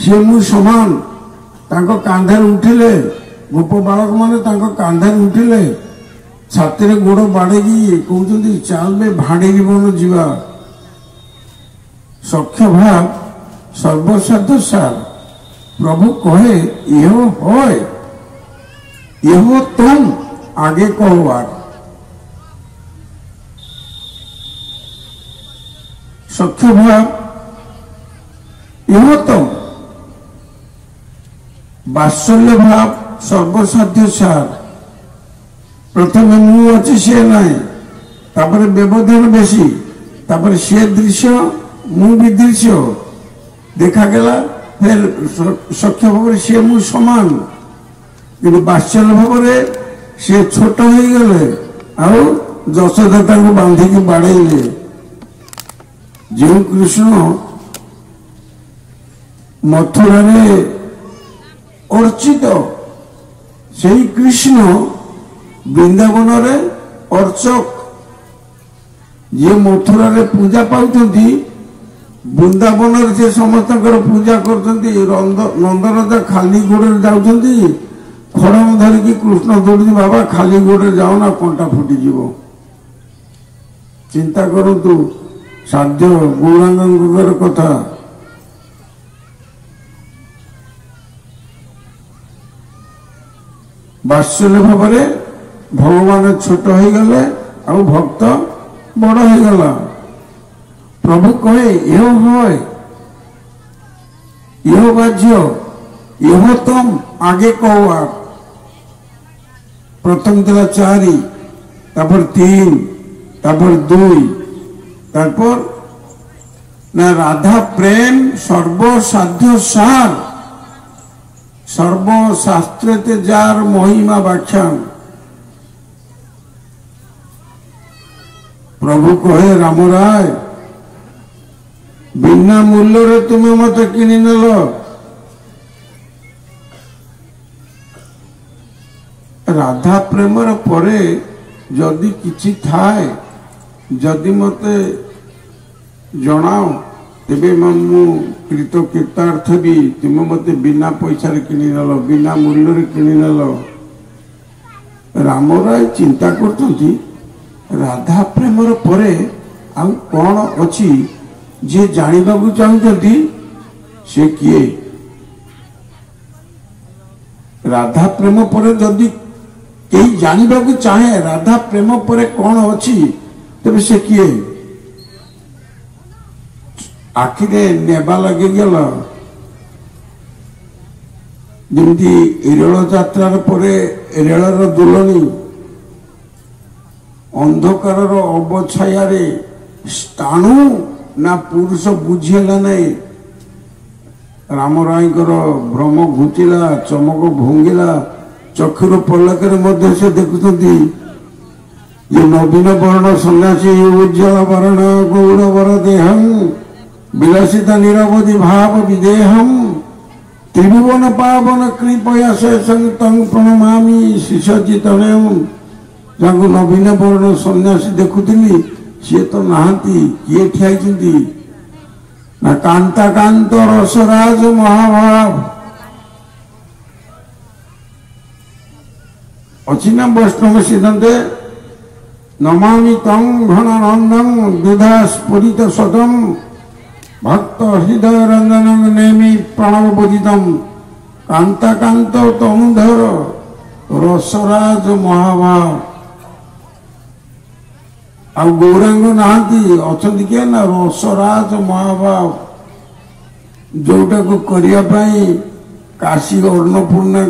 सी मु समान कांधे उठिले गोप बालक मैंने कांधे उठिले छाती गोड़ बाड़े कहते चाल बे भाड़ी बन जीवा सख्य भाव सर्वसाध्य सार प्रभु कहे यह होय यह तुम आगे कहो आर सख्य भाव यह तुम वात्सल्य भाव सर्वसाध्य सार प्रथम मु अच्छी सी ना व्यवधान बेसी सी दृश्य मु भी दृश्य देखा गला फिर सख्य भाव सी मु समान कि वात्सल्य भाव सी छोट हो गले आउ जशोदा को बांधिकी बाड़े जो कृष्ण मथुरा अर्चित से कृष्ण वृंदावन अर्चक जे मथुरा पूजा पाउछंती वृंदावन से समस्त पूजा करछंती नंदराजा खाली गोड़े जाउछंती खड़म धरिकी कृष्ण दौड़ी बाबा खाली गोड़े जाओना कंटा फुटीज चिंता करतु साध्य गौरांग कथा वात्सल्य भाव भगवान छोट हो गले आ भक्त बड़ हो गला प्रभु कहे यह होय यह बाज्य यह तुम आगे कहो आप प्रथम दिला 4 तापर 3 तापर 2 तापर ना राधा प्रेम सर्वसाध्य सार सर्वशास्त्र जार महिमा व्याख्यान प्रभु कहे राम राय बिना मूल्य रे तुम्हें मत किनी नेल राधा प्रेम परे जदि किछि थाए जदि मते जनाओ तेबे मु कृतकृतार्थ भी तुम मत बिना पैसा किनी नेल बिना मूल्य किनी नेल राम राय चिंता करछंती राधा प्रेम परे आउ कौन अच्छी जे जानिबा को चाहते से किए राधा प्रेम पर जदि कई जानिबा को चाहे राधा प्रेम पर कौन अच्छी तबे से किए आखिरे नेबा लगे गला जमती रेल यात्रार परे रेलर दुलनी अंधकार अवछाया स्थाणु ना पुरुष बुझेला नहीं राम राय भ्रम घुचिला चमक भंगिला चक्षुर पलक से देखुंती ये नवीन वर्ण सन्यासी उज्जवल वर्ण गौरवर देहम विलासिता निरवधि भाव विदेहम त्रिभुवन पावन कृपया से प्रणमामि शिशजितनयम जहाँ नवीन वर्ण सन्यासी देखुली सी तो नहांती किए ठियाई ना कांता कांत रसराज महाभाव अच्छी ना वैष्णव सिद्धांते नमामि तम घनानंदम द्विधास्फुरित सदम भक्त हृदय रंजन नेमि प्रणव बोधितम कांता कांत तमुधर रसराज महाभाव आ गौरांग नहांती अच्छा किए ना रसराज महाभाव जोटा को करने काशी अन्नपूर्णा